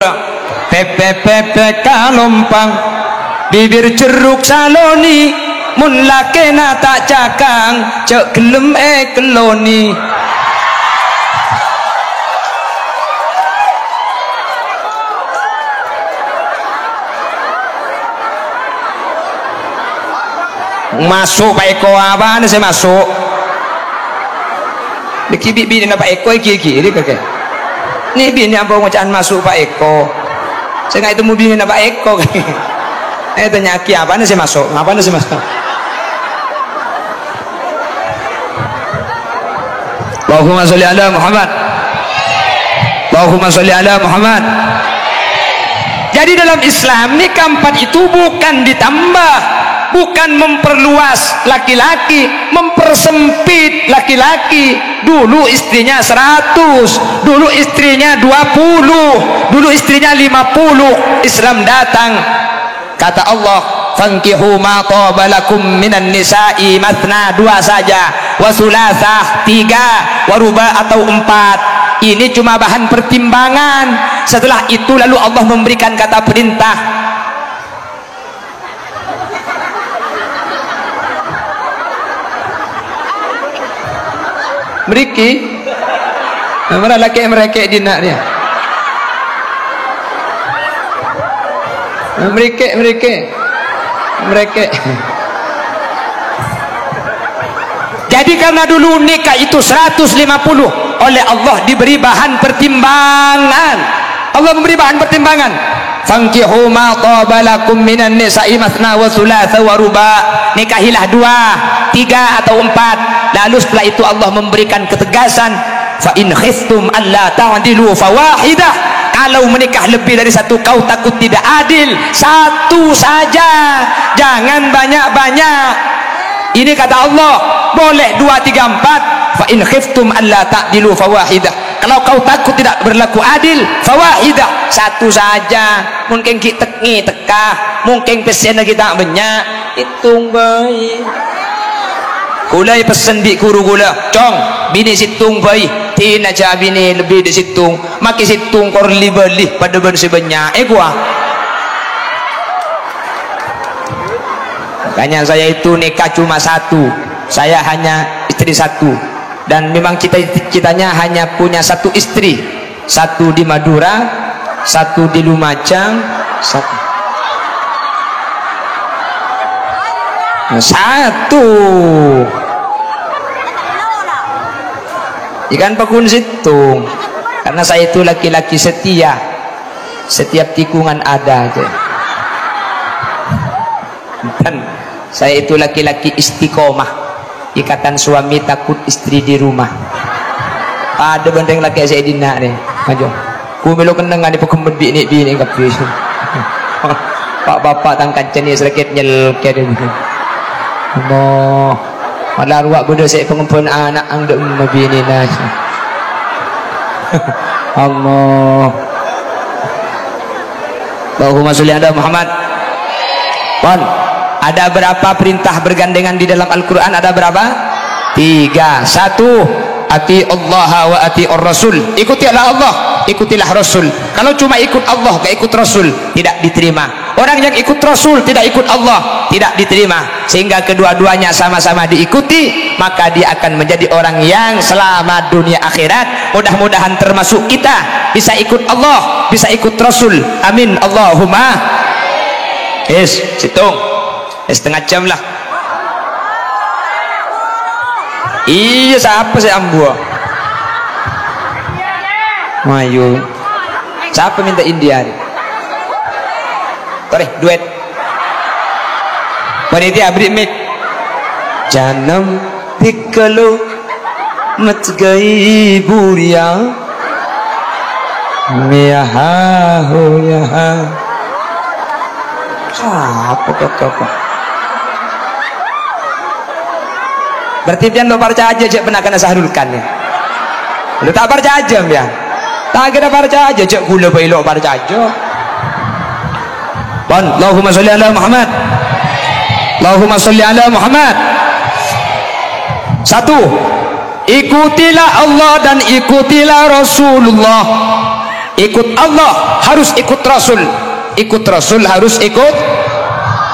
gula pepe pepe kalompang bibir jeruk saloni mun lakena tak cakang cek gelem keloni. Masuk Pak Eko apa nih saya masuk diki bini na Pak Eko iki ini kakek nih bini apa ngocaan masuk Pak Eko saya nggak itu mau bini na Pak Eko tanya aki apa nih saya masuk apa nih saya masuk. Allahumma sholli ala Muhammad, Allahumma sholli ala Muhammad. Jadi dalam Islam nikah 4 itu bukan ditambah, bukan memperluas laki-laki, mempersempit laki-laki. Dulu istrinya 100, dulu istrinya 20, dulu istrinya 50. Islam datang, kata Allah, fankihu ma taba lakum minan nisa'i mathna, 2 saja, wa sulasah 3, wa ruba atau 4. Ini cuma bahan pertimbangan. Setelah itu lalu Allah memberikan kata perintah. Meriki mana laki mereka dinak dia mereka. Jadi karena dulu nikah itu 150, oleh Allah diberi bahan pertimbangan. Allah memberi bahan pertimbangan. Fankihu ma taba lakum minan nisa'i mathna wa thulatha wa ruba. Nikahilah 2, 3 atau 4. Lalu setelah itu Allah memberikan ketegasan, fa in khiftum alla ta'dilu fawahidah. Kalau menikah lebih dari 1 kau takut tidak adil, 1 saja, jangan banyak-banyak. Ini kata Allah, boleh 2, 3, 4. Fa in khiftum alla ta'dilu fawahidah. Kalau kau takut tidak berlaku adil, fawahidah, 1 saja. Mungkin kita tekah, mungkin pesen kita banyak, hitung baik. Kulai pesen di kuru gula, cong, bini situng baik, tin aja bini lebih di situng, maki situng kor libeli pada ben sebanyak, gua. Makanya saya itu nikah cuma 1, saya hanya istri 1, dan memang cita-citanya hanya punya 1 istri, 1 di Madura, 1 di Lumajang, 1 ikan pakun situng. Karena saya itu laki-laki setia, setiap tikungan ada aja. Dan saya itu laki-laki istiqomah, ikatan suami takut istri di rumah. Ada benteng laki saya dina nih maju ku melo keneng di pekembet bini kapis. Pak bapak tangkan ceni sedikit nyel kede. Allah malah ruak bodoh saya pengumpul anak ang dek mabini nas. Allah Allahumma sholli ala Muhammad. Pon, ada berapa perintah bergandengan di dalam Al-Quran? Ada berapa? 3. 1, ati Allah wa ati Rasul. Ikutilah Allah, ikutilah Rasul. Kalau cuma ikut Allah gak ikut Rasul, tidak diterima. Orang yang ikut Rasul tidak ikut Allah, tidak diterima. Sehingga kedua-duanya sama-sama diikuti, maka dia akan menjadi orang yang selamat dunia akhirat. Mudah-mudahan termasuk kita bisa ikut Allah, bisa ikut Rasul. Amin Allahumma. Situng setengah jam lah. Iya, siapa sih ambu? Mayu. Siapa minta India? Tore duet. Panitia beri mic. Janam tikalo mat gayi buria. Miyaha ho yaha. Siapa kok? Berarti dia lo percaya aja cek pernah kena sahrulkan ya. Lo tak percaya aja ya. Tak kena percaya aja cek gula bayi lo percaya aja. Bon, Allahumma sholli ala Muhammad. Allahumma sholli ala Muhammad. 1. Ikutilah Allah dan ikutilah Rasulullah. ikut Allah harus ikut Rasul, ikut Rasul harus ikut.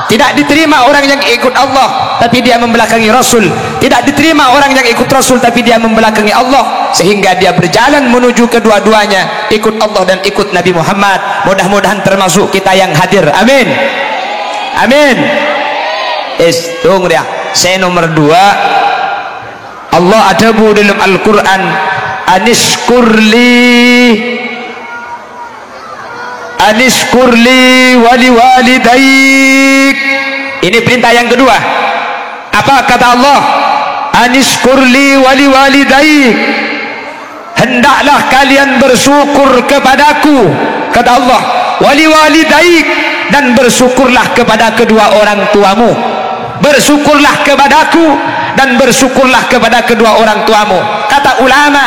Tidak diterima orang yang ikut Allah tapi dia membelakangi Rasul, tidak diterima orang yang ikut Rasul tapi dia membelakangi Allah, sehingga dia berjalan menuju kedua-duanya, ikut Allah dan ikut Nabi Muhammad. Mudah-mudahan termasuk kita yang hadir, amin amin. Tunggu dia. Saya nomor 2, Allah ada dalam Al-Quran, Anishkurli wali walidaik. Ini perintah yang kedua. Apa kata Allah? Anishkurli wali walidaik, hendaklah kalian bersyukur kepadaku, kata Allah, wali walidaik, dan bersyukurlah kepada kedua orang tuamu. Bersyukurlah kepadaku dan bersyukurlah kepada kedua orang tuamu. Kata ulama,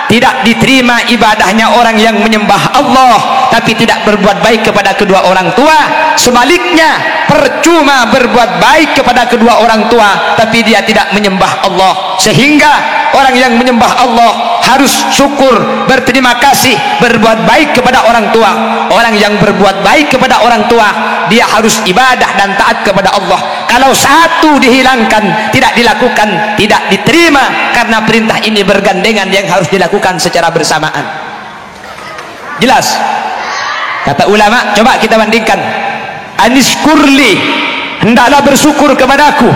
tidak diterima ibadahnya orang yang menyembah Allah tapi tidak berbuat baik kepada kedua orang tua. Sebaliknya, percuma berbuat baik kepada kedua orang tua tapi dia tidak menyembah Allah. Sehingga orang yang menyembah Allah harus syukur, berterima kasih, berbuat baik kepada orang tua. Orang yang berbuat baik kepada orang tua, dia harus ibadah dan taat kepada Allah. Kalau satu dihilangkan, tidak dilakukan, tidak diterima, karena perintah ini bergandengan yang harus dilakukan secara bersamaan. Jelas? Kata ulama, coba kita bandingkan. Anishkurli, hendaklah bersyukur kepadaku,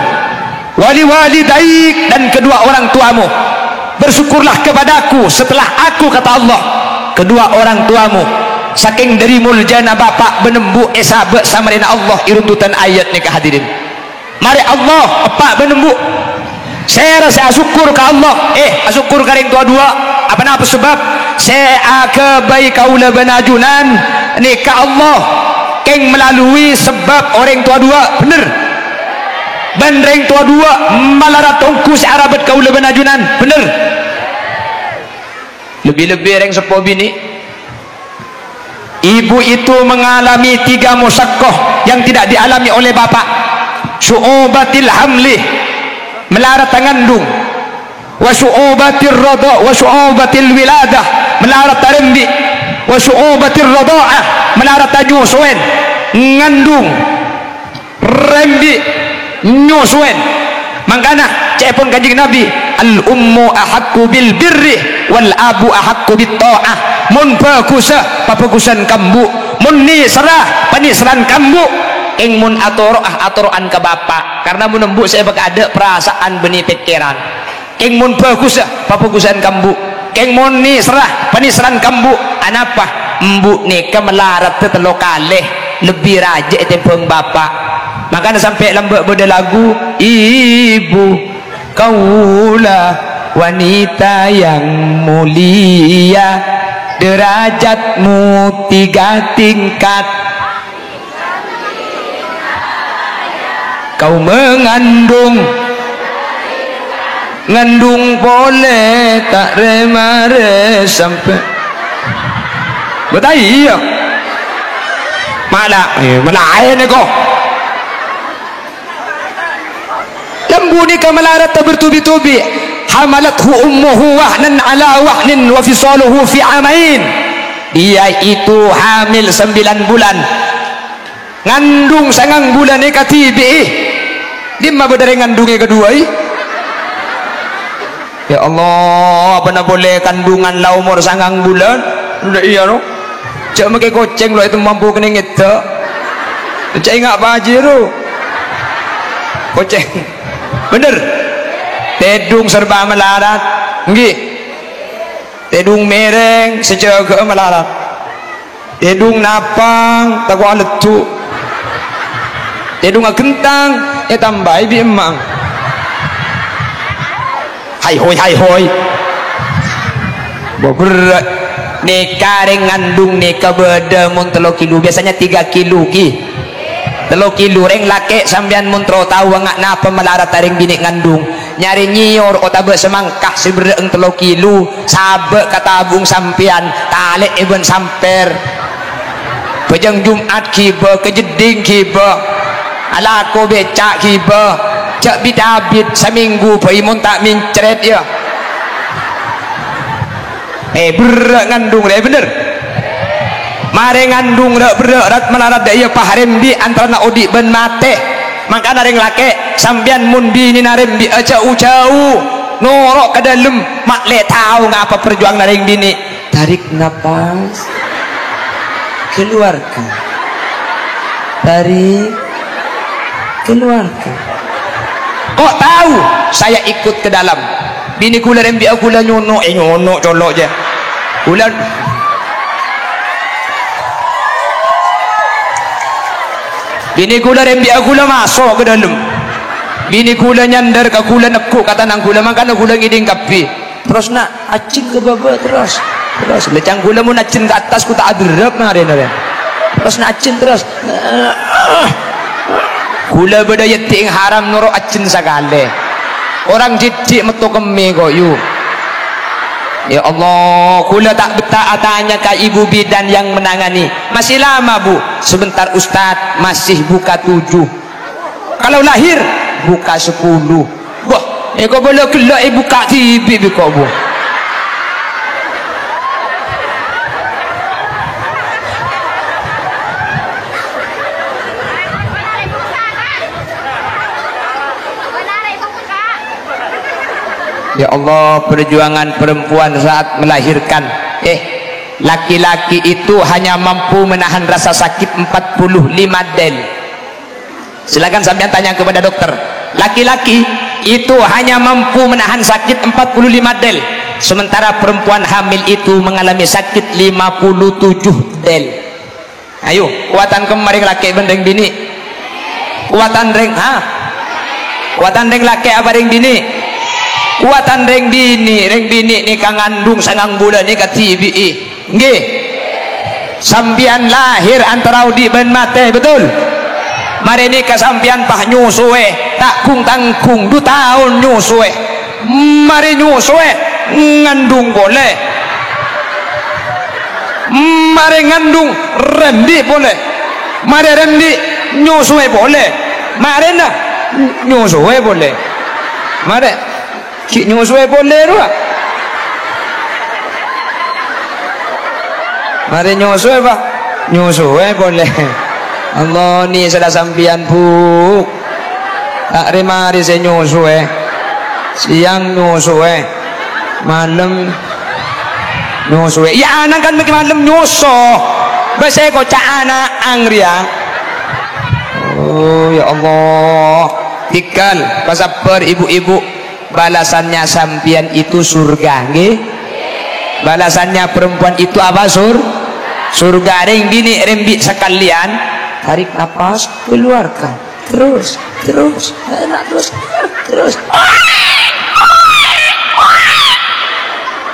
wali walidaik, dan kedua orang tuamu. Bersyukurlah kepadaku setelah aku, kata Allah, kedua orang tuamu. Saking dari muljana bapak benembu esabe samarina Allah iruntutan ayat ni kehadirin. Mari Allah apa benembu, saya rasa syukur ke Allah. Syukur karing tua-dua apa sebab saya kebaik kaula benajunan ni ke Allah keng melalui sebab orang tua-dua bener bandreng tua-dua malarat tongku searabat kaula benajunan bener. Lebih-lebih orang sepo bini, ibu itu mengalami 3 musyaqqah yang tidak dialami oleh bapak. Syu'ubatil hamli, melarat mengandung, wa syu'ubatir radha, wa syu'ubatil wiladah, melarat rembi, wa syu'ubatir radha'ah, melarat nyusuan, ngandung, rembi, nyusuan. Mangkana cepon kanjeng Nabi, al ummu ahaqqu bil birri wal abu ahaqqu bit ta'ah. Mun bagusa pabagusan kambu, mun nisrah panisran kambu, ing mun atoroan ke bapak, karena mun embuk saya bak ada perasaan benih pikiran. Ing mun bagusa pabagusan kambu, ing mun nisrah panisran kambu, anapa embuk nikah melarat tetelo kalih lebih raja tempeng bapak. Makanya sampai lambak beda lagu, ibu kaulah wanita yang mulia, derajatmu 3 tingkat. Kau mengandung boleh tak remare sampai betai iya malah air ni kau lembu ni kemelarat tak bertubi-tubi. Hamalathu ummuhu wahnan ala wahnin wa fisaluhu fi amain. Dia itu hamil 9 bulan, ngandung sangang bulan ni katibi. Lima bedare ngandungnya kedua ya Allah, apa nak boleh kandungan lah umur sangang bulan udah iya no. Cak make koceng lo itu mampu kena ngeta. Cak ingat apa aja tu koceng bener. Tedung serba melarat nggih, tedung mereng sejaga melarat, tedung napang tak kuat letu, tedung kentang tambah ibi emang hai hoi berat nikah ngandung nikah beda mun 3 kilo, biasanya 3 kilo ki 3 kilo reng laki sambian mun tro tahu ngak napa melarat taring bini ngandung nyari nyior otabe semangkah sebereng 3 kilo sabe kata abung sampian talik ibn samper pejang Jumat kiba kejeding kiba ala ko becak kiba cak bidabit seminggu paimun tak mincret ya berat ngandung deh bener mare ngandung rek berat melarat daya paharembi antara na odi ben mate maka nareng lake sambian mun bini narembi jauh-jauh norok ke dalam mak le tahu ngapa perjuang nareng bini tarik napas keluarkan tarik keluarkan kok tahu saya ikut ke dalam bini kula rembi aku lah nyono colok je kula bini kula rembi aku lah masuk ke dalam bini kula nyandar ke kula nekuk kata nang kula makanya kula ngiding kapi terus nak acing ke bawah terus lecang kula mau acing ke atas ku tak adrap ngarin terus nak acing terus kula bedaya ting haram noro acing sagale orang jijik metu kemi kok yu ya Allah kula tak betah tanya ke ibu bidan yang menangani masih lama bu sebentar Ustadz masih buka 7 kalau lahir buka 10 wah kau boleh kelak buka TV kau bu ya Allah perjuangan perempuan saat melahirkan laki-laki itu hanya mampu menahan rasa sakit 45 del silakan sampean tanya kepada dokter laki-laki itu hanya mampu menahan sakit 45 del sementara perempuan hamil itu mengalami sakit 57 del ayo kuatan kemarin laki bendeng bini kuatan reng kuatan reng laki apa reng bini kuatan reng bini ni kang ngandung sangang bulan ni ka TBI nggih sampian lahir antara udi ben mate betul mari ni ka sampian pah nyusue takung tangkung 2 tahun nyusue mari nyusue ngandung boleh mari ngandung rendi boleh mari rendi nyusue boleh mari na nyusue boleh mari cik nyusue boleh tu mari nyusue pak nyusue boleh Allah ni sudah sampian bu tak remari saya nyusue siang nyusue malam nyusue ya anak kan bagi malam nyusuh bahasa kocak anak angria oh ya Allah tikal pasaper ibu-ibu balasannya sampian itu surga nggih balasannya perempuan itu apa surga ring bini rembi sekalian tarik nafas keluarkan terus enak terus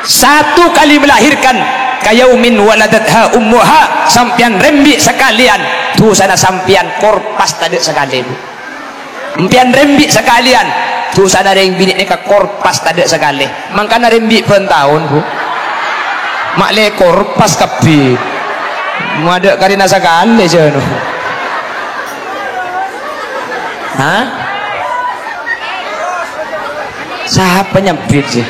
satu kali melahirkan kayaumin waladatha ummuha sampian rembi sekalian tuh sana sampian korpas tadi sekali bu sampian rembi sekalian tuh sana yang bini ni ka korpas tadi sekali makanya rembi pen tahun bu mak le korpas kapi mau ada karina sekali je no siapa nyempit sih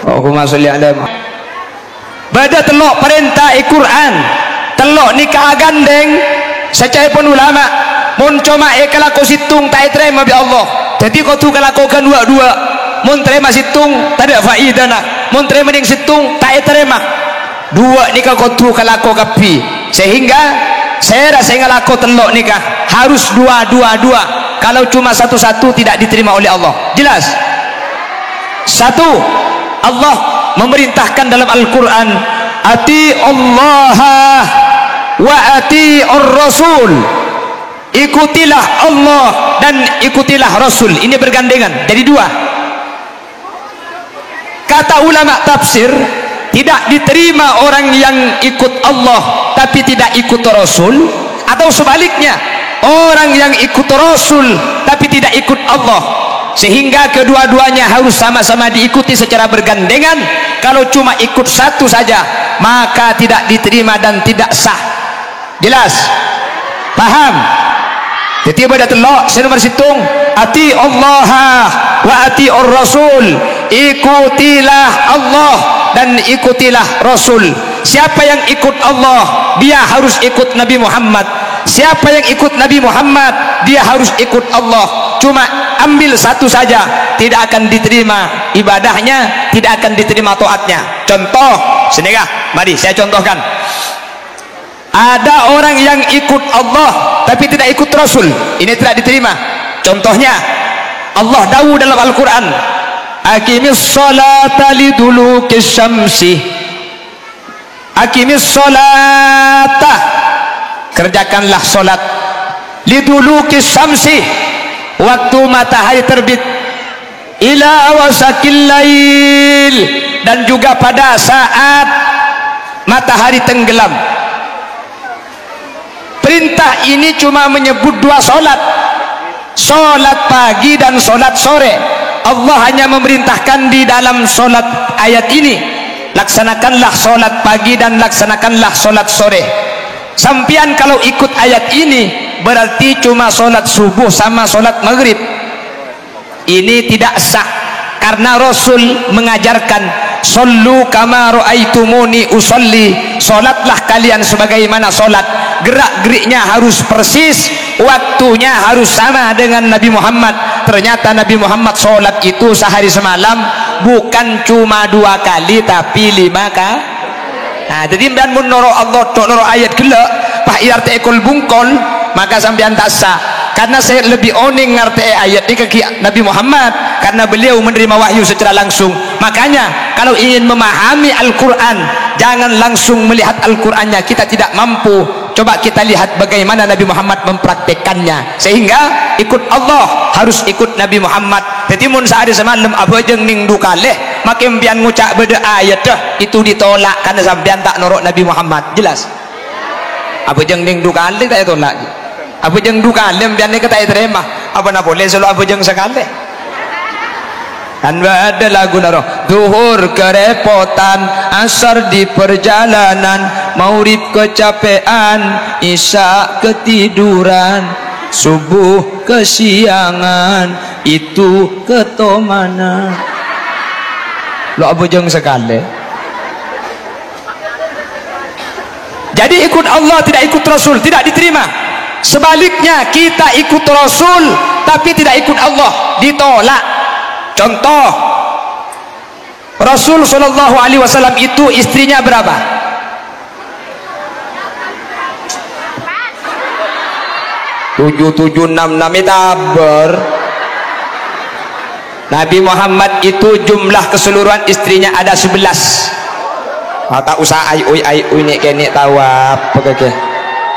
Allahumma sholli ala bada telok perintah Al-Quran telok nikah gandeng secai pun ulama mun cuma kalaku situng tak terima bi Allah jadi kau tu kalaku kan dua mun terima situng tak ada faidana mun terima ning situng tak terima dua nikah kau tu kalaku kapi sehingga saya rasa ngalaku telok nikah harus dua kalau cuma satu tidak diterima oleh Allah jelas satu Allah memerintahkan dalam Al-Quran ati Allah wa ati ar-rasul ikutilah Allah dan ikutilah Rasul ini bergandengan jadi 2 kata ulama tafsir tidak diterima orang yang ikut Allah tapi tidak ikut Rasul atau sebaliknya orang yang ikut Rasul tapi tidak ikut Allah sehingga kedua-duanya harus sama-sama diikuti secara bergandengan kalau cuma ikut satu saja maka tidak diterima dan tidak sah jelas paham jadi pada telok saya nomor situng ati Allah wa ati ar-rasul ikutilah Allah dan ikutilah Rasul. Siapa yang ikut Allah, dia harus ikut Nabi Muhammad. Siapa yang ikut Nabi Muhammad, dia harus ikut Allah. Cuma ambil satu saja, tidak akan diterima ibadahnya, tidak akan diterima taatnya. Contoh, sini kah? Mari saya contohkan. Ada orang yang ikut Allah tapi tidak ikut Rasul, ini tidak diterima. Contohnya, Allah dawuh dalam Al-Quran, aqimis sholata lidulukis syamsi, aqimis sholata, kerjakanlah solat, lidulukis syamsi, waktu matahari terbit, ila wasakil lail, dan juga pada saat matahari tenggelam. Perintah ini cuma menyebut dua solat, solat pagi dan solat sore. Allah hanya memerintahkan di dalam solat ayat ini, laksanakanlah solat pagi dan laksanakanlah solat sore. Sampian kalau ikut ayat ini berarti cuma solat subuh sama solat maghrib. Ini tidak sah, karena Rasul mengajarkan sallu kama ra'aitumuni usolli, solatlah kalian sebagaimana solat. Gerak-geriknya harus persis, waktunya harus sama dengan Nabi Muhammad. Ternyata Nabi Muhammad solat itu sehari semalam bukan cuma 2 kali tapi 5 kali. Nah, jadi dan mun noro Allah tok noro ayat gelek pak irte ekol bungkol, maka sampean tak sah. Karena saya lebih oning ngerti ayat ini ke Nabi Muhammad, karena beliau menerima wahyu secara langsung. Makanya kalau ingin memahami Al-Quran, jangan langsung melihat Al-Qurannya, kita tidak mampu. Coba kita lihat bagaimana Nabi Muhammad mempraktekannya, sehingga ikut Allah harus ikut Nabi Muhammad. Jadi mun sehari semalam apa jeng ning dukaleh makin pian ngucak beda ayat dah, itu ditolak karena sampean tak norok Nabi Muhammad. Jelas apa jeng ning dukaleh tak tolak, apa jeng dukaleh pian ni kata terima, apa nak boleh selalu apa jeng sekali. Kan ada lagu naro, duhur kerepotan, asar di perjalanan, maurib kecapean, isya ketiduran, subuh kesiangan, itu ketomana. Lo apa jeng sekali. Jadi ikut Allah tidak ikut Rasul tidak diterima. Sebaliknya kita ikut Rasul tapi tidak ikut Allah, ditolak. Contoh, Rasul Shallallahu Alaihi Wasallam itu istrinya berapa? 7766 taber. Nabi Muhammad itu jumlah keseluruhan istrinya ada 11. Tak usah ai ini kene tahu apa ke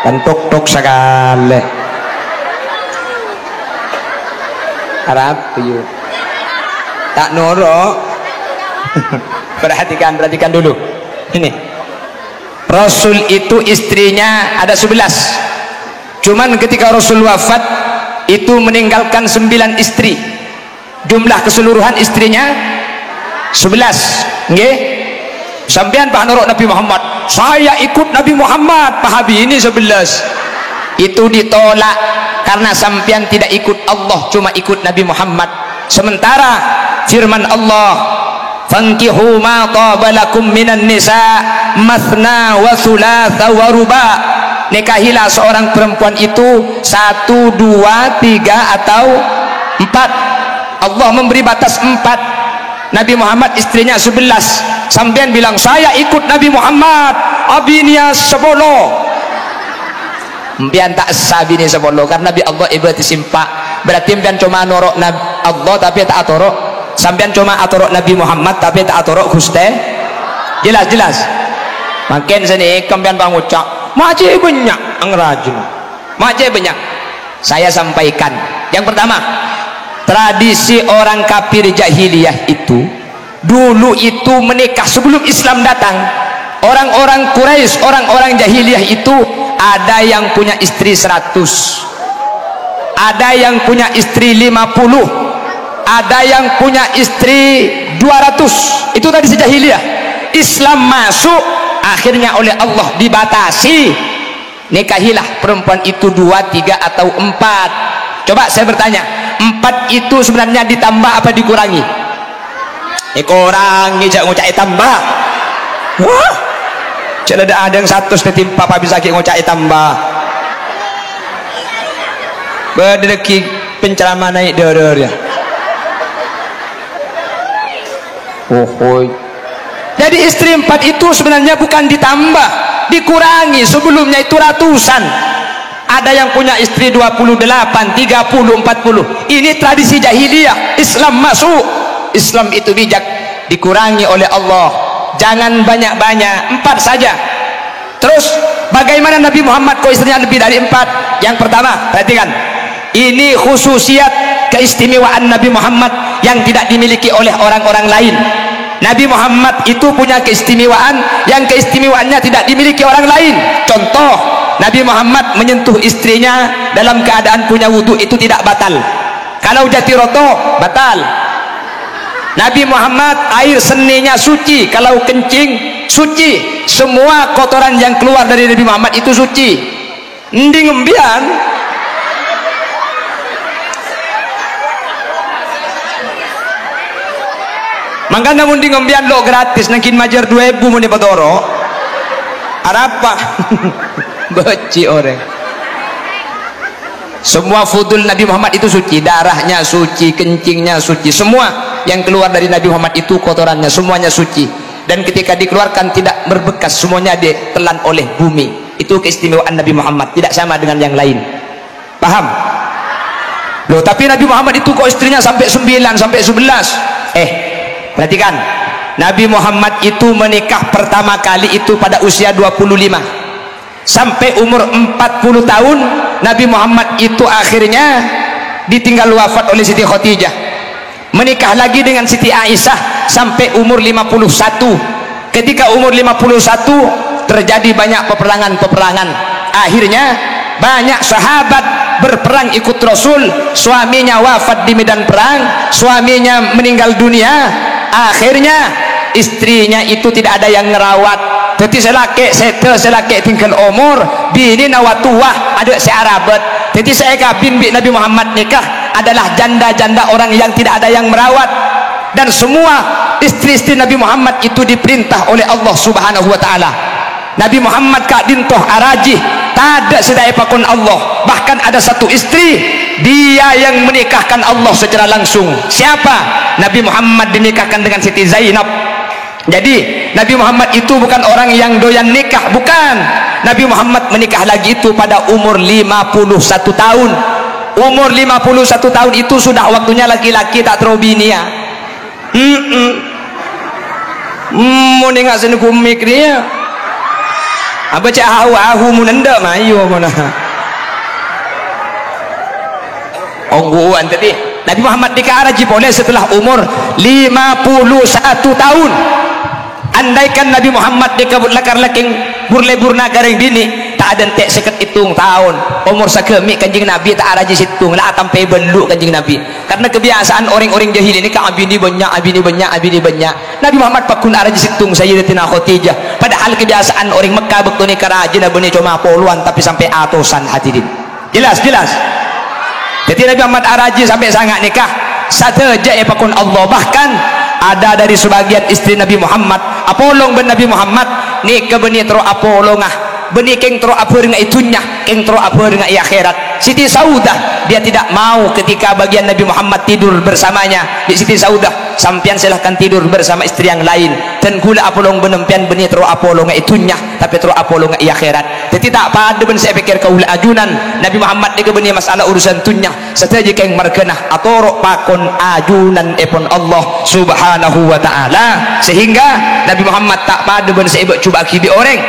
kan tok sekali. Harap yuk. Tak norok. perhatikan dulu ini. Rasul itu istrinya ada 11, cuman ketika Rasul wafat itu meninggalkan 9 istri. Jumlah keseluruhan istrinya 11. Nggih, sampean pak norok Nabi Muhammad, saya ikut Nabi Muhammad, pak Habib ini 11. Itu ditolak karena sampean tidak ikut Allah, cuma ikut Nabi Muhammad. Sementara firman Allah, fankihu ma tabalakum minan nisa mathna wa thulatha wa ruba, nikahilah seorang perempuan itu 1, 2, 3 atau 4. Allah memberi batas 4. Nabi Muhammad istrinya 11. Sampean bilang saya ikut Nabi Muhammad, abinya 10. Mbian tak sabini 10 karena Nabi Allah ibadah simpak. Berarti mbian cuma norok Allah tapi tak atorok. Sampean cuma atorok Nabi Muhammad tapi tak atorok Gusti. Jelas. Makin sini kembian bangucak mace banyak angrajun, mace banyak. Saya sampaikan yang pertama, tradisi orang kafir jahiliyah itu dulu itu menikah sebelum Islam datang. Orang-orang Quraisy, orang-orang jahiliyah itu ada yang punya istri 100, ada yang punya istri 50, ada yang punya istri 200. Itu tadi sejahiliyah. Islam masuk, akhirnya oleh Allah dibatasi, nikahilah perempuan itu 2, 3 atau 4. Coba saya bertanya, 4 itu sebenarnya ditambah apa dikurangi? Korang ngejak ngocak tambah. Wah, cila ada yang 100 tertimpa Pak bisa ngocak tambah. Berdeki penceramah naik doror ya. Jadi istri 4 itu sebenarnya bukan ditambah, dikurangi. Sebelumnya itu ratusan. Ada yang punya istri 28, 30, 40. Ini tradisi jahiliyah. Islam masuk. Islam itu bijak, dikurangi oleh Allah. Jangan banyak-banyak, 4 saja. Terus bagaimana Nabi Muhammad kok istrinya lebih dari 4? Yang pertama, perhatikan. Ini khususiat keistimewaan Nabi Muhammad yang tidak dimiliki oleh orang-orang lain. Nabi Muhammad itu punya keistimewaan yang keistimewaannya tidak dimiliki orang lain. Contoh, Nabi Muhammad menyentuh istrinya dalam keadaan punya wudhu itu tidak batal. Kalau jatiroto batal. Nabi Muhammad air seninya suci, kalau kencing suci. Semua kotoran yang keluar dari Nabi Muhammad itu suci. Nding embian. Mangga namun di ngombian lo gratis nangkin majar 2000 muni patoro. Arapa? Beci orang. Semua fudul Nabi Muhammad itu suci, darahnya suci, kencingnya suci, semua yang keluar dari Nabi Muhammad itu kotorannya semuanya suci. Dan ketika dikeluarkan tidak berbekas, semuanya ditelan oleh bumi. Itu keistimewaan Nabi Muhammad, tidak sama dengan yang lain. Paham? Loh, tapi Nabi Muhammad itu kok istrinya sampai 9, sampai 11. Perhatikan, Nabi Muhammad itu menikah pertama kali itu pada usia 25. Sampai umur 40 tahun Nabi Muhammad itu akhirnya ditinggal wafat oleh Siti Khadijah. Menikah lagi dengan Siti Aisyah sampai umur 51. Ketika umur 51 terjadi banyak peperangan-peperangan. Akhirnya banyak sahabat berperang ikut Rasul, suaminya wafat di medan perang, suaminya meninggal dunia. Akhirnya istrinya itu tidak ada yang ngerawat. Jadi selake tinggal umur bini nawatuah ada searabat. Jadi saya kabin bi Nabi Muhammad nikah adalah janda-janda orang yang tidak ada yang merawat. Dan semua istri-istri Nabi Muhammad itu diperintah oleh Allah Subhanahu wa taala. Nabi Muhammad kak dintoh arajih tak ada sedaya pakun Allah. Bahkan ada satu istri dia yang menikahkan Allah secara langsung. Siapa? Nabi Muhammad dinikahkan dengan Siti Zainab. Jadi Nabi Muhammad itu bukan orang yang doyan nikah, bukan. Nabi Muhammad menikah lagi itu pada umur 51 tahun. Umur 51 tahun itu sudah waktunya laki-laki tak terobini ya. Mau nengak sini kumik dia. Apa cak ahu munenda mayu mana? Ongguan tadi. Nabi Muhammad nikah araji boleh setelah umur 51 tahun. Andaikan Nabi Muhammad dikabut lakar-laking burle-burna garing dini tak ada entek seket hitung tahun umur sakemi kanjing Nabi tak araji situng lah sampai beluk kanjing Nabi. Karena kebiasaan orang-orang jahil ini kan abini banyak. Nabi Muhammad pakun araji situng Sayyidatina Khadijah. Padahal kebiasaan orang Mekah betul ni karaji nabuni cuma puluhan tapi sampai atusan hadirin. Jelas. Jadi Nabi Muhammad araji sampai sangat nikah saja pakun Allah. Bahkan ada dari sebagian istri Nabi Muhammad apolong ben Nabi Muhammad ni ke beni tro apolongah beni keng tro apa dengan itunya keng tro apa dengan akhirat. Siti Saudah dia tidak mau ketika bagian Nabi Muhammad tidur bersamanya. Di Siti Saudah sampian silahkan tidur bersama istri yang lain dan gula apolong benempian beni tro apolong itunya tapi tro apolong akhirat. Jadi tak pada ben saya pikir kaula ajunan Nabi Muhammad ni ke beni masalah urusan tunya setelah keng markenah atau pakon ajunan epon Allah Subhanahu wa taala. Sehingga Nabi Muhammad tak pada ben saya coba kibi orang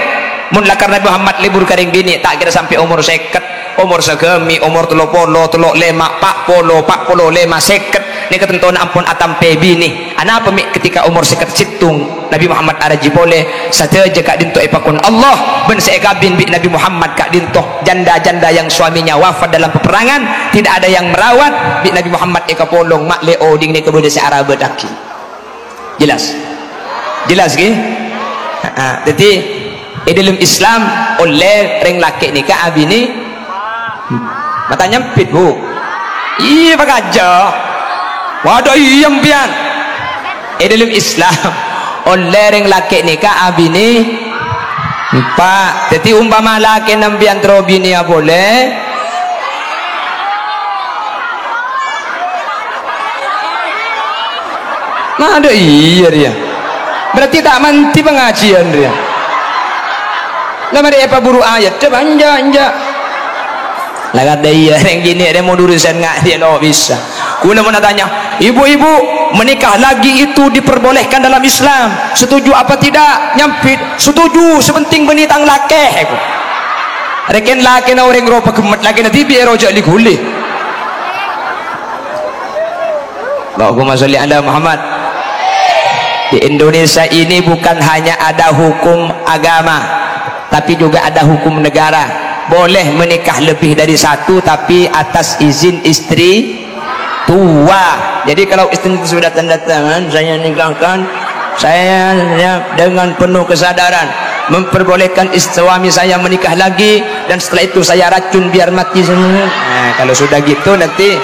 mun lakar Nabi Muhammad libur karing bini tak kira sampai umur 50, umur segemi, umur 30, 35, 40, 45, 50 ni ketentuan ampun atampe bini. Ana apa mi ketika umur 50 situng Nabi Muhammad araji boleh saja kak dinto ipakun Allah ben seekabin bi Nabi Muhammad kak dinto janda-janda yang suaminya wafat dalam peperangan tidak ada yang merawat bi Nabi Muhammad eka polong mak leo ding ni kebude se Arab daki. Jelas ke? Jadi dalam Islam oleh ring laki nikah abini mata nyempit bu iya pak aja waduh iya mpian dalam Islam oleh ring laki nikah abini empat. Jadi umpama laki nambian terobini ya boleh. Nah ada iya dia. Berarti tak manti pengajian dia. Lama dia apa buru ayat coba anja. Lagat dia yang gini dia mau urusan nggak dia lo bisa. Kuna mau tanya, ibu-ibu menikah lagi itu diperbolehkan dalam Islam? Setuju apa tidak? Nyampit, setuju. Sepenting benitang laki. Reken laki na orang ropa kemat laki na tibi rojak likuli. Allahumma sholli ala Muhammad. Di Indonesia ini bukan hanya ada hukum agama, tapi juga ada hukum negara. Boleh menikah lebih dari satu tapi atas izin istri tua. Jadi kalau istri sudah tanda tangan saya nikahkan, saya dengan penuh kesadaran memperbolehkan suami saya menikah lagi, dan setelah itu saya racun biar mati semua. Nah kalau sudah gitu nanti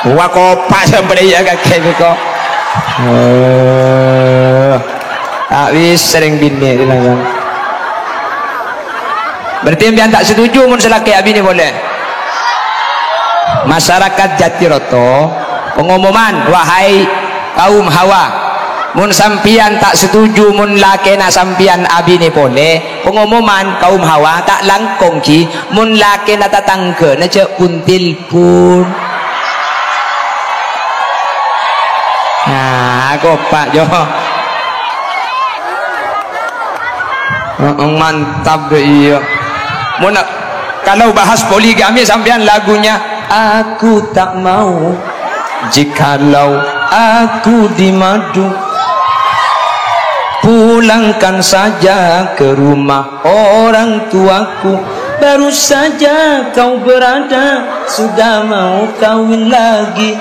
wakopak sampai ya kakek kok. Tak bisa sering bini bilang. Berarti yang tak setuju mun selaki abini boleh. Masyarakat Jatiroto pengumuman, wahai kaum Hawa, mun sampian tak setuju mun laki nak sampian abini boleh. Pengumuman kaum Hawa tak langkong ki mun laki nak tatangga na cek puntil pun. Nah aku pak jo mantap deh iya. Kalau bahas poligami sampean lagunya aku tak mau jikalau aku dimadu, pulangkan saja ke rumah orang tuaku, baru saja kau berada sudah mau kawin lagi.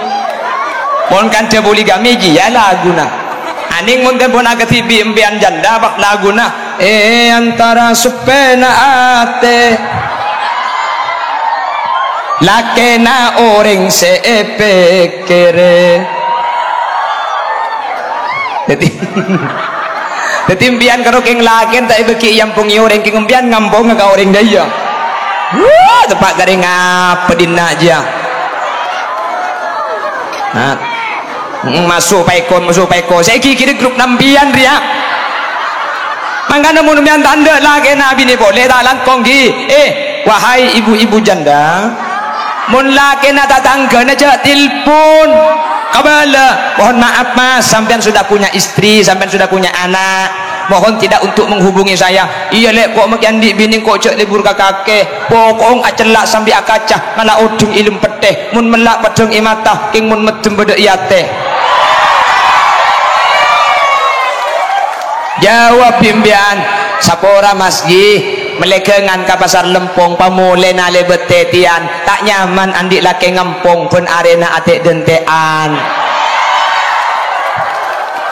Mohon kan dia poligami ya laguna aning mun tempon aga tibi embian janda bak laguna antara supena ate lakena orang sepekere. Jadi embian karo keng laken tak beki yang pungi orang keng embian ngampong ka orang daya. Tepat garing apa dina aja. Nah masuk paiko saya kira grup nambian dia mangkana mun nambian tanda lagi nabi ni boleh tak langkong gi wahai ibu-ibu janda mun laki nak tatangga na je telepon kabala mohon maaf mas sampean sudah punya istri, sampean sudah punya anak, mohon tidak untuk menghubungi saya. Iya lek kok makian di bini kok cek libur ka kakek pokong acelak sambil akacah ngala udung ilmu peteh mun melak padang imata king mun medem beda iate. Jawab bimbian sapora masjid melekengan ke pasar lempong pamule nale betetian tak nyaman andik laki ngempong pun arena atik dentean.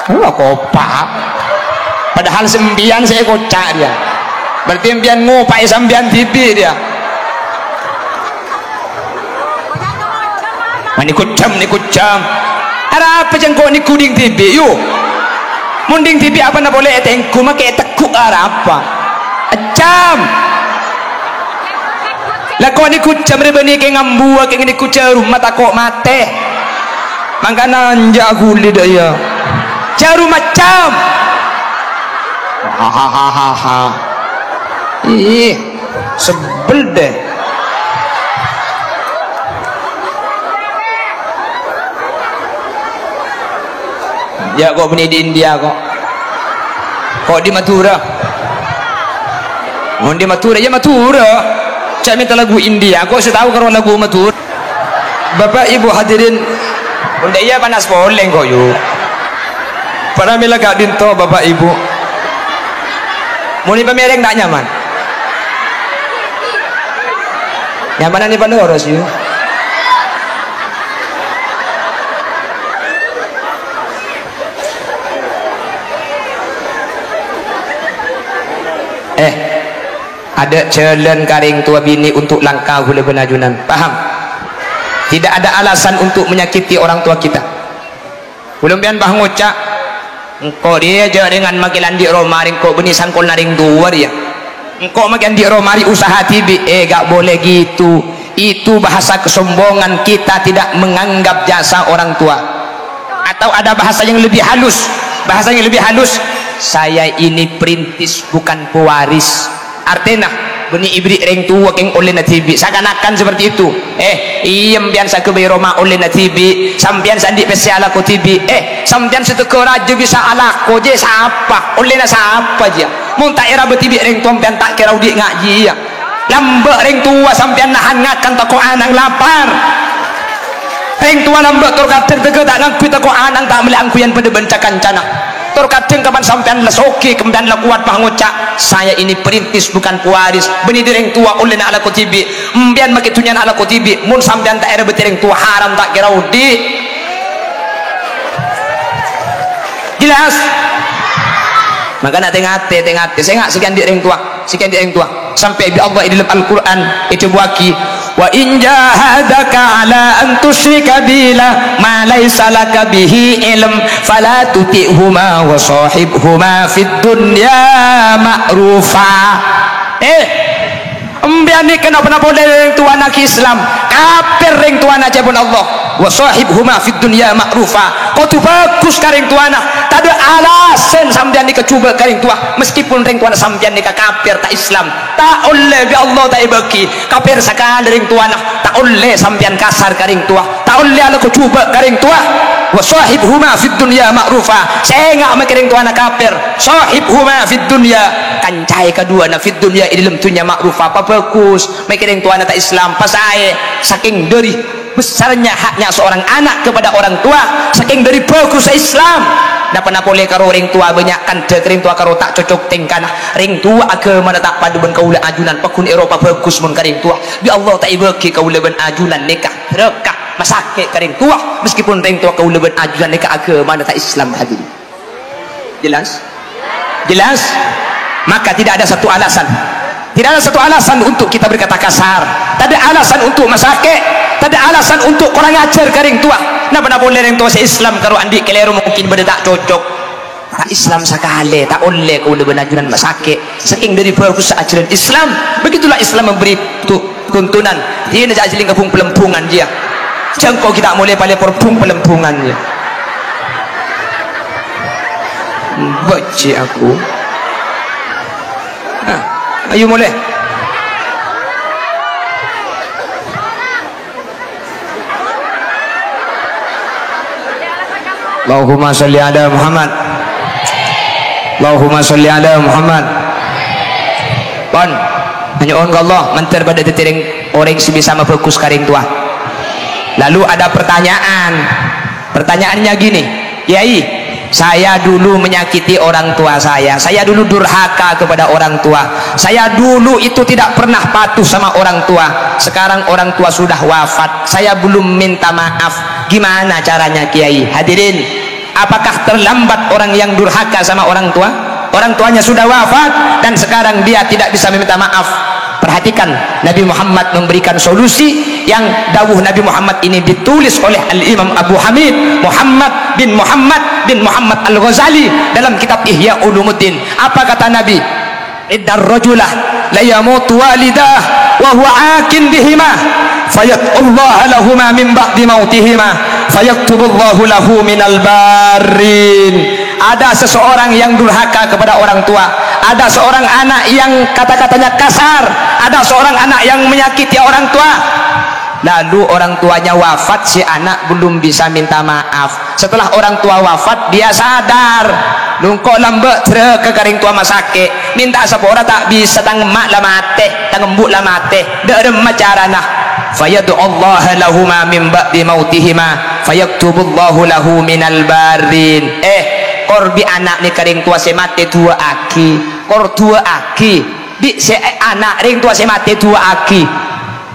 Kopak padahal sembian saya kocak dia, berarti sembian ngupai sembian tibi dia. Ni kucam ada apa jengkok ni kuding tibi yuk munding tibi apa nak boleh tengku makai tekuk apa acam lah kau ni kucam rebani ke ngambu ke ni kucam rumah tak kok mate mangkana anja guli dah ya caru macam hahaha ih sebel deh. Ya kok beni di India kok di Mathura. Mau di Mathura ya Mathura. Saya minta lagu India kok saya tahu kalau lagu Mathura. Bapak Ibu hadirin bunda iya panas poleng kok yuk. Para mila gak dinto Bapak Ibu. Mau ni pemereng tak nyaman. Nyamanan ni pandoros yuk. Ada jalan karing tua bini untuk langkah hula benajunan. Paham? Tidak ada alasan untuk menyakiti orang tua kita. belum pian bah ngucak engkau dia aja dengan makilan di romari engkau benih sangkol naring dua dia engkau makilan di romari usaha tibi gak boleh gitu, itu bahasa kesombongan. Kita tidak menganggap jasa orang tua. Atau ada bahasa yang lebih halus, saya ini perintis bukan pewaris, artinya benih ibri reng tua keng oleh natibi seakan-akan seperti itu. Iyem pian sa kebai Roma oleh natibi sampian sandi pesi ala ko tibi sampian setekor aja bisa ala ko je siapa oleh na siapa aja mun tak era betibi reng tua pian tak kira udi ngaji ya lambek reng tua sampian nahan ngakan tako anang lapar reng tua lambek tur kadang tege tak ngakui tako anang tak meli angkuyan pada bencakan cana tur kadang kapan sampean lesoki kemudian la kuat pangucak saya ini perintis bukan pewaris benih direng tua oleh na ala kotibi mbian make tunyan ala kotibi mun sampean tak era betireng tua haram tak kira udi jelas makanya tengate saya nggak sekian direng tua sampai Allah di dalam Al-Quran itu buaki wa in jahadaka ala an tusyrika bila ma laysa laka bihi ilm fala tuti'huma wa sahibhuma fid dunya ma'rufa. Embiani kenapa boleh ring tuan nak Islam kafir ring tuan aja pun Allah wa sahibhuma fid dunya ma'rufa. Kau tu bagus karing tuana tak ada alasan sampean ni kecuba karing tua meskipun ring tuana sampean ni kafir tak Islam tak oleh bi Allah tak bagi kafir sakal ring tuana tak oleh sampean kasar karing tua tak oleh ala kecuba karing tua wa sahibhuma fid dunya ma'rufa. Saya ngak makiring tuana kafir sahibhuma fid dunya kancai kedua na fid dunya di dalam dunya ma'rufa apa bagus makiring tuana tak Islam pasai saking dari besarnya haknya seorang anak kepada orang tua saking dari bagus Islam dah pernah boleh karo ring tua banyakkan ring tua karo tak cocok tingkana ring tua agama tak padu ben kaula ajunan pakun Eropa bagus mun karing tua bi Allah tak ibaki kaula ben ajunan nikah rekah masake karing tua meskipun ring tua kaula ben ajunan nikah agama tak Islam hadirin jelas maka tidak ada satu alasan untuk kita berkata kasar, tak ada alasan untuk masake, tak ada alasan untuk kurang ajar karing tua. Napa boleh ring tua se-Islam karo andi keliru mungkin benda tak cocok. Tak Islam sakale tak oleh kau lebih ajaran masake. Saking dari bagus ajaran Islam, begitulah Islam memberi tuntunan. Dia nak ajarin kapung pelempungan dia. Jangkau kita mulai pada perpung pelempungan dia. Baca aku. Ayo mulai. Allahumma salli ala Muhammad. Allahumma salli ala Muhammad. Pon, hanya on Allah mentar pada tetiring orang sebisa fokus karing tua. Lalu ada pertanyaannya gini, Yai, saya dulu menyakiti orang tua saya dulu durhaka kepada orang tua, saya dulu itu tidak pernah patuh sama orang tua, sekarang orang tua sudah wafat, saya belum minta maaf, gimana caranya Kiai? Hadirin, apakah terlambat orang yang durhaka sama orang tua? Orang tuanya sudah wafat dan sekarang dia tidak bisa meminta maaf. Perhatikan, Nabi Muhammad memberikan solusi yang dawuh Nabi Muhammad ini ditulis oleh Al-Imam Abu Hamid Muhammad bin Muhammad Al-Ghazali dalam kitab Ihya Ulumuddin. Apa kata Nabi? Iddar rajulah la yamutu walidah wa huwa akin bihima fayaqullahu lahuma min ba'di mautihima fayaktubullahu lahu minal barin. Ada seseorang yang durhaka kepada orang tua, ada seorang anak yang kata-katanya kasar, ada seorang anak yang menyakiti orang tua, lalu orang tuanya wafat, si anak belum bisa minta maaf. Setelah orang tua wafat dia sadar, lungkok lambek ke karing tua masake minta sapora tak bisa tang mak la mate tang embuk la mate dak dem macarana fayadu Allah lahuma min ba'di mautihima fayaktubullahu lahu minal barin. Korbi anak ni karing tua se mate dua aki, kor dua aki di se anak ring tua se mate dua aki,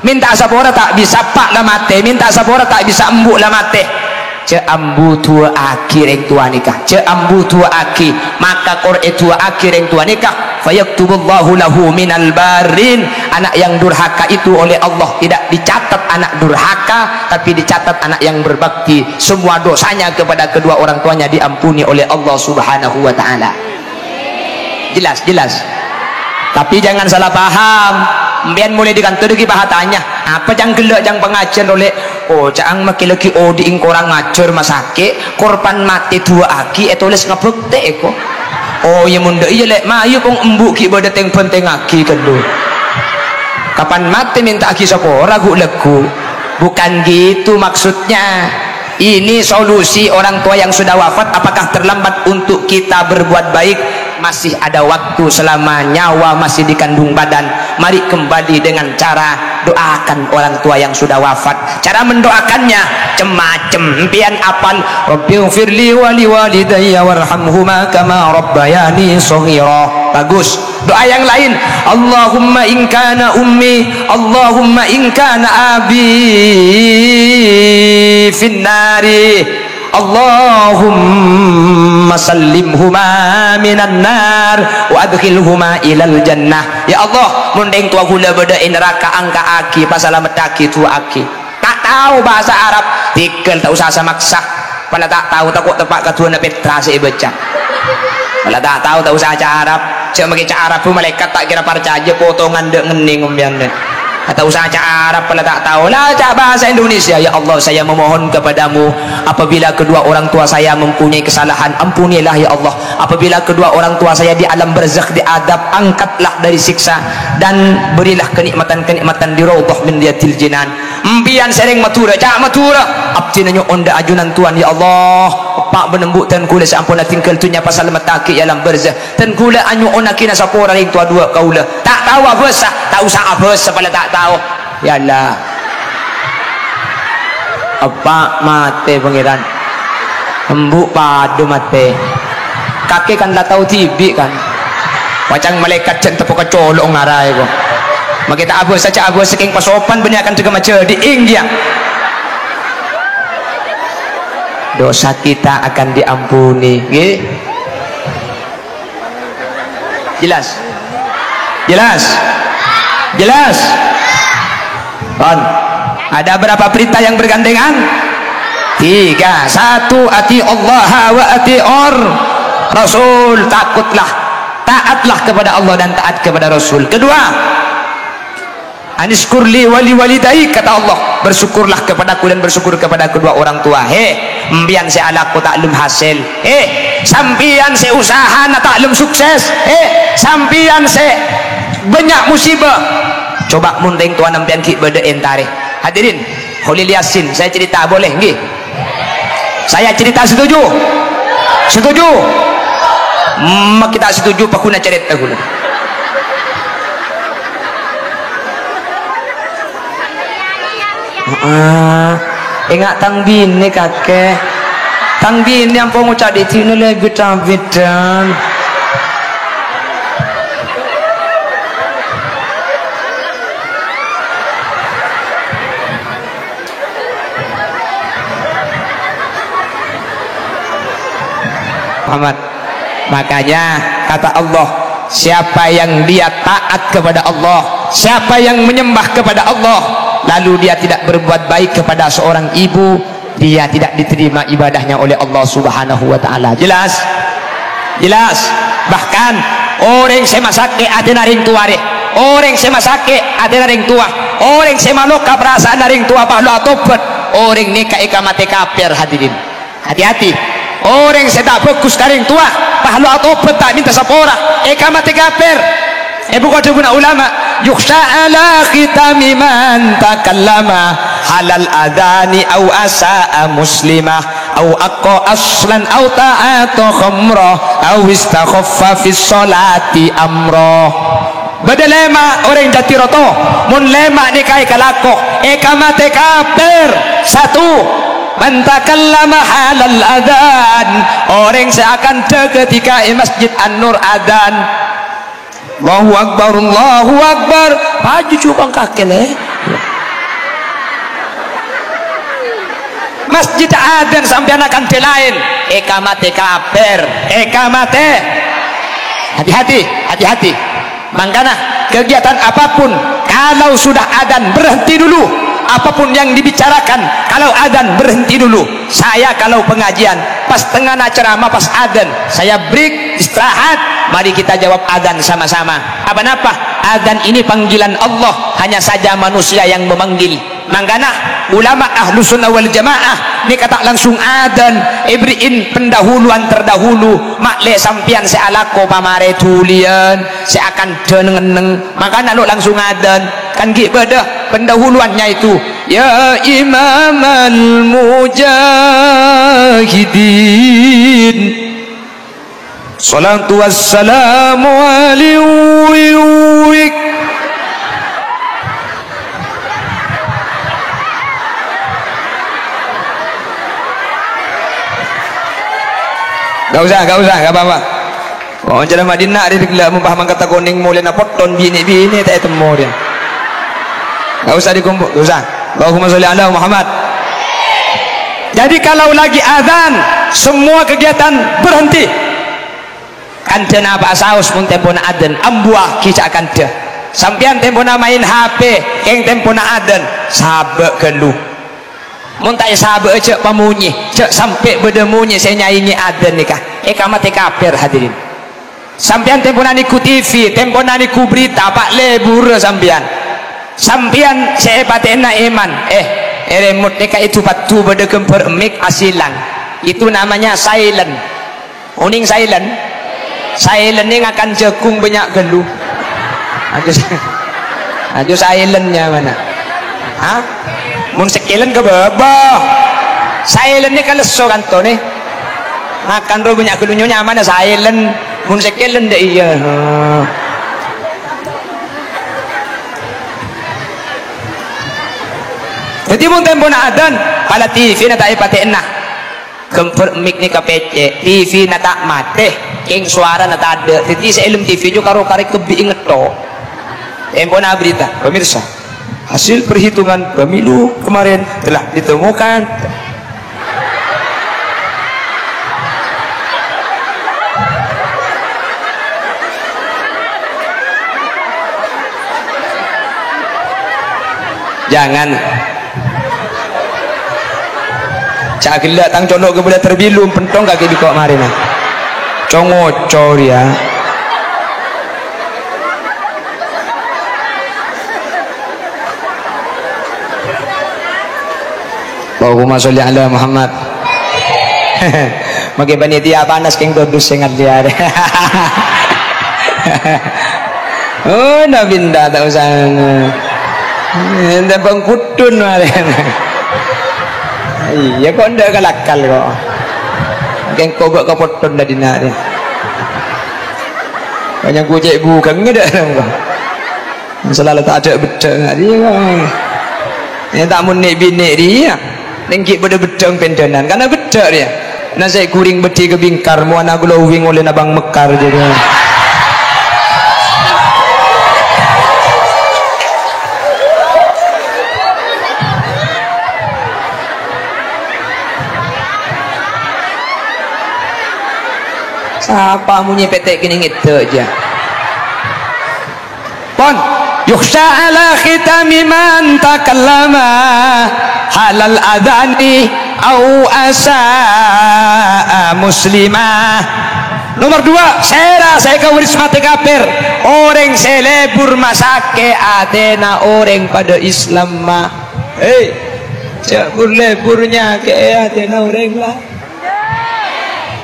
minta sapora tak bisa pak la mate, minta sapora tak bisa embuk la mate, ce ambu tua aki reng tua nikah, ce ambu tua aki maka qur'e tua aki reng tua nikah, fayaktubullahu lahu minal barin. Anak yang durhaka itu oleh Allah tidak dicatat anak durhaka, tapi dicatat anak yang berbakti. Semua dosanya kepada kedua orang tuanya diampuni oleh Allah Subhanahu wa taala. Jelas, jelas. Tapi jangan salah paham. Mbian mulai dikantor lagi bahatanya. Apa jang gelak jang pengajian oleh oh cang makin lagi oh diing korang ngajar masake korban mati dua aki tulis ngebukte eko. Oh ya munda iya lek mayu pong embuk ki bodet yang penting aki kendo. Kapan mati minta aki sapa ragu legu. Bukan gitu maksudnya. Ini solusi orang tua yang sudah wafat. Apakah terlambat untuk kita berbuat baik? Masih ada waktu selama nyawa masih di kandung badan. Mari kembali dengan cara doakan orang tua yang sudah wafat. Cara mendoakannya macam-macam. Pian apal Rabbighfirli wa liwalidayya warhamhuma kama rabbayani shaghira. Bagus. Doa yang lain, Allahumma in kana ummi, Allahumma in kana abi finnari, Allahumma sallimhuma minan nar wa adkhilhuma ilal jannah. Ya Allah, mundeng tua gula beda neraka angka aki pasalamet aki tua aki. Tak tahu bahasa Arab, tikel tak usah maksa. Pala tak tahu takut tempat katuan Petra saya baca. Pala tak tahu tak usah Arab. Cuma pakai Arab pun malaikat tak kira percaya potongan dek ngening umbian dek. Atau usaha Arab pada tak tahu lah bahasa Indonesia. Ya Allah, saya memohon kepadamu apabila kedua orang tua saya mempunyai kesalahan, ampunilah ya Allah. Apabila kedua orang tua saya di alam barzakh diadab, angkatlah dari siksa dan berilah kenikmatan-kenikmatan di raudhah min riyadil jinan. Mbian sering matura cak matura abdi nanyo onda ajunan Tuhan ya Allah. Pak benembuk tan kula sampuna tinggal tunya pasal mataki alam barzakh tan kula anyu onakina sapora ring tua dua kaula tak tahu apa sah tak usah apa sepala tak tahu ya Allah. Apa mate pangeran embuk padu mate kakek kan tak tahu tibi kan macam malaikat jan tepuk kecolok ngarai kok makita apa saja apa saking pasopan benih akan juga macam di India. Dosa kita akan diampuni. Gih? Jelas? Jelas? Jelas? Kon, ada berapa perintah yang bergandengan? 3. 1. Ati Allah wa ati Rasul. Takutlah, taatlah kepada Allah dan taat kepada Rasul. 2. Aniskurli wali walidai, kata Allah, bersyukurlah kepadaku dan bersyukur kepada kedua orang tua. Mbian se alaku taklum hasil, sampian se usaha na taklum sukses, sampian se banyak musibah. Coba mundeng tuan nampian ki beda entare. Hadirin, Khalil Yasin, saya cerita boleh nggih? Saya cerita setuju? Setuju? Kita setuju pakuna cerita gula. Ingat tang bini kakek tang bini yang pengucap di sini lagi bidan Muhammad. Makanya kata Allah, siapa yang dia taat kepada Allah, siapa yang menyembah kepada Allah lalu dia tidak berbuat baik kepada seorang ibu, dia tidak diterima ibadahnya oleh Allah Subhanahu wa taala. Jelas? Jelas? Bahkan orang semasake ada naring tua deh. Orang semasake ada naring tua. Orang semaloka perasaan naring tua pahlu atobat. Orang nikah ikamate kafir hadirin. Hati-hati. Orang sedak bagus naring tua pahlu atobat tak minta sapora ikamate kafir. Bukan guna ulama yukhsha ala khitami man takallama halal adani au asa'a muslimah au aqqa aslan au ta'ata khamra au istakhaffa fi sholati amra. Badalema orang jati roto mun lema nikai kalako ekamate kafir. 1. Man takallama halal adan, orang seakan ketika masjid An-Nur adan Allahu Akbar, Allahu Akbar, maju cukang kakek leh. masjid adan sampean akan lain ekamate kafir ekamate hati-hati makanya kegiatan apapun kalau sudah adan berhenti dulu, apapun yang dibicarakan kalau adan berhenti dulu. Saya kalau pengajian pas tengah ceramah pas adan saya break istirahat, mari kita jawab adan sama-sama. Apa-apa adan ini panggilan Allah, hanya saja manusia yang memanggil. Makanya ulama ahlu sunnah wal jamaah ini kata langsung adan ibriin pendahuluan terdahulu makle sampian sealako pamare tulian seakan deneng makanya lo langsung adan kan gitu pada pendahuluannya itu ya imamal mujahidin salatu wassalamu alaihi. Gak usah, gak apa-apa. Oh, jalan Madinah dia gila mempaham kata kuning mulai na poton bini tak temu dia. Gak usah dikumpul, gak usah. Allahumma sholli ala Muhammad. Jadi kalau lagi azan semua kegiatan berhenti. Kan dena apa saus mun tempo na adzan ambuah kisah kan dia. Sampean tempo na main HP, keng tempo na adzan sabek geluh. Mun tak sahabat aja pamunyi cek sampai berdemunyi saya nyaingi adan nikah kamat kafir hadirin. Sampean temponan iku TV temponan iku berita pak lebur sampean saya patena iman remot nikah itu patu pada kemper mik asilang itu namanya silent uning silent ini akan jekung banyak geluh aja silentnya mana hah mun sekilan ke bawah silent ni kalau so kan to ni makan ro banyak gelunya nyaman silent mun sekilan dah iya jadi mun tempo na adan pala TV na tayo pati na kemper mic ni ka PC TV na tak mate king suara na tak ada jadi sa ilm TV jo karo kare kebiinget to tempo na berita pemirsa hasil perhitungan pemilu kemarin telah ditemukan jangan cak gila tang condok kepada terbilum pentong kaki bikok kemarin congocor ya. Allahumma sholli ala Muhammad. Magi panitia panas keng dodus sing liar. Oh nabinda tak usah. Ente pengkutun maren. Iya kok ndak kalakal kok. Keng kogok kapotton dah dina dia. Banyak gojek bukan ngeda kok. Selalu tak ada bedeng dia. Yang tak mun nek binek dia. Nengki pada bedeng pendenan karena bedak dia. Nah saya kuring beti ke bingkar muana glowing oleh nabang mekar jadi. Siapa munyi petek kini gitu aja. Pon yukhsha ala khitami man takallama halal adani au asa muslimah. Nomor 2 saya kawaris mati kafir orang selebur masake adena orang pada Islam mah cak burleburnya ke adena orang lah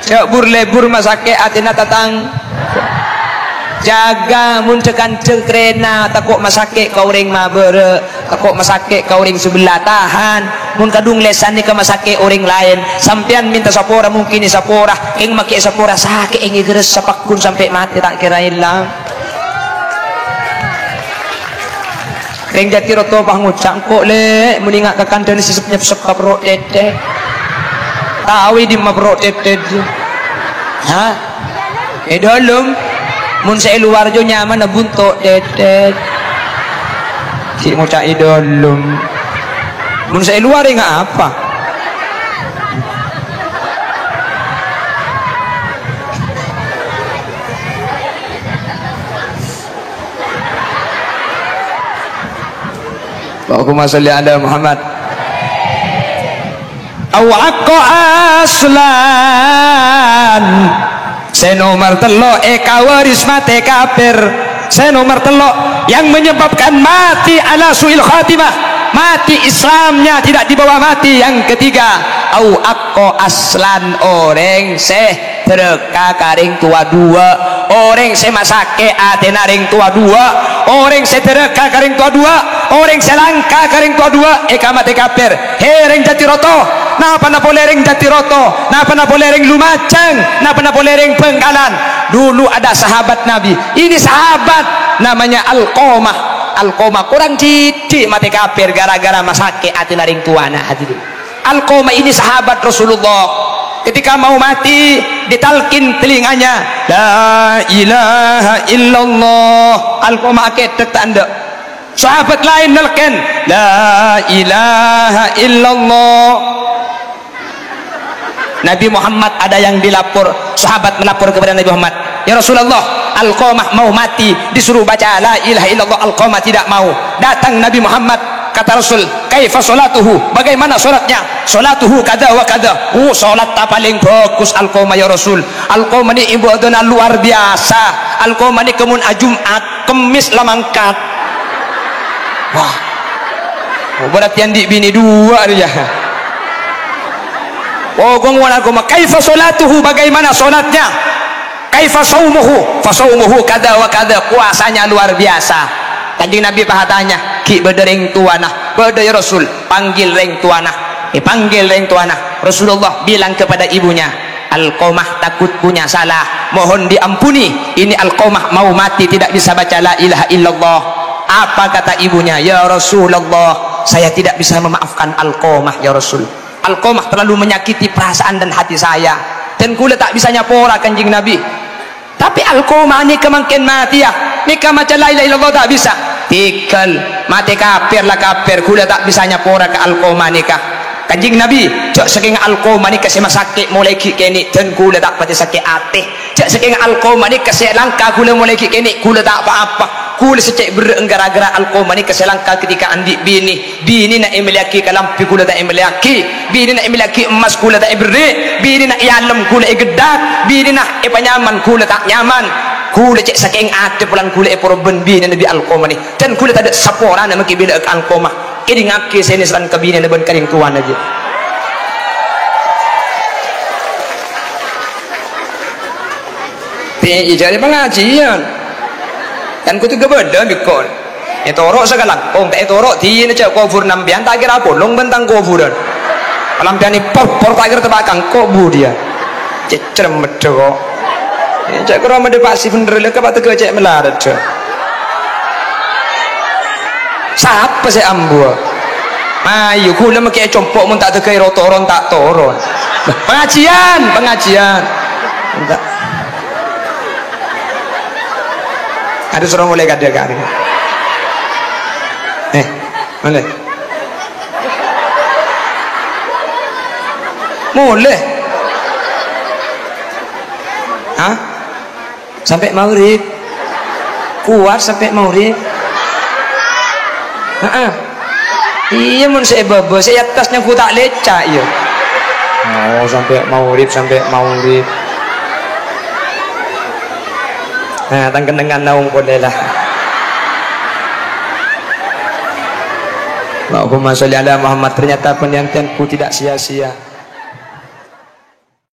cak burlebur masake adena tatang jaga mun tekan cekrena takut masake kau ring mabere takut masake kau ring sebelah tahan mun kadung lesan ni ke masake orang lain sampean minta sapora mungkin ni sapora ing make sapora sakit ing geres sapakun sampai mati tak kira hilang ring jati roto pangucak kok le mun ingat ke kandang sisepnya sepap ro tete tawi di mabro tete ha dalam mun saya luar jo nyaman na buntok dedet si mau cak idolum mun saya luar enggak apa Allahumma sholli ala Muhammad. Au aqqa aslan senomor telo kawaris mate kafir. Senomor telo yang menyebabkan mati ala suil khatimah, mati Islamnya tidak dibawa mati. Yang ketiga, au aqqa aslan orang se tereka karing tua dua, orang se masake atena ring tua dua, orang se tereka karing tua dua, orang se langka karing tua dua mate kafir. Hereng jati roto napa na polereng jati roto, napa na polereng lumacang, napa na polereng Penggalan. Dulu ada sahabat Nabi, ini sahabat namanya Alqamah kurang cici mati kafir gara-gara masake ati naring tuana hadirin. Alqamah ini sahabat Rasulullah, ketika mau mati ditalkin telinganya la ilaha illallah. Alqamah ketek tanda sahabat lain nelken la ilaha illallah. Nabi Muhammad ada yang dilapor, sahabat melapor kepada Nabi Muhammad, ya Rasulullah, Alqamah mau mati disuruh baca la ilaha illallah, Alqamah tidak mau. Datang Nabi Muhammad, kata Rasul, kaifa salatuhu, bagaimana salatnya? Salatuhu kada wa kada. Salat tak paling bagus Alqamah ya Rasul. Alqamah ini ibadahnya luar biasa. Alqamah ini kemun Jumat Kemis lamangkat. Wah, berarti yang di bini dua dia. Oh, gongwan Alqamah, kaifa salatuhu, bagaimana salatnya? Kaifa saumuhu, fa saumuhu kada wa kada, puasanya luar biasa. Kanjeng Nabi pahatanya, ki bedereng tuanah, beda ya Rasul, panggil reng tuanah. Dipanggil reng tuanah. Rasulullah bilang kepada ibunya, Alqamah takut punya salah, mohon diampuni. Ini Alqamah mau mati tidak bisa baca la ilaha illallah. Apa kata ibunya? Ya Rasulullah, saya tidak bisa memaafkan Alqamah ya Rasul. Alqamah terlalu menyakiti perasaan dan hati saya, dan kula tak bisa nyapora Kanjeng Nabi. Tapi Alqamah ni kemangkin mati ya, nika macam la ilaha illallah tak bisa. Tikal mati kafir lah kafir, kula tak bisa nyapora ke Alqamah nikah. Kanjeng Nabi jak saking Alqamah ni kasih masakit mulai kini, dan kula tak pati sakit hati. Jak saking Alqamah ni kasih langka kula mulai kini, kula tak apa-apa. Kula secek berenggara-gara Alqamah ni keselangka ketika andi bini nak emilaki kalampi kula tak emilaki, bini nak emilaki emas kula tak beri, bini nak ialem kula gedak, bini nak panyaman kula tak nyaman. Kula cek saking ate pulang kula porben bini Nabi Alqamah ni, dan kula tak ada sapora nak bila ke Alqamah kini ngaki sini selan ke bini naben karing tuan aja. Ti jadi pengajian kan kutu gebeda bikon etorok segalang kong tak etorok di cek kofur nambian tak kira bolong bentang kofuran alampian ni por tak kira terbakang kobu dia cecer medok cek kira mede pasti bener lek apa tege cek melarat siapa sih ambu ayo kula make compok mun tak tege rotoron tak toron pengajian enggak ada suruh mulai kada kan mulai hah sampai maghrib kuat sampai maghrib iya mun saya babo saya atasnya ku tak lecak ya oh sampai maghrib nah tangken dengan naung boleh lah. Allahumma sholli ala Muhammad. Ternyata penyantianku tidak sia-sia.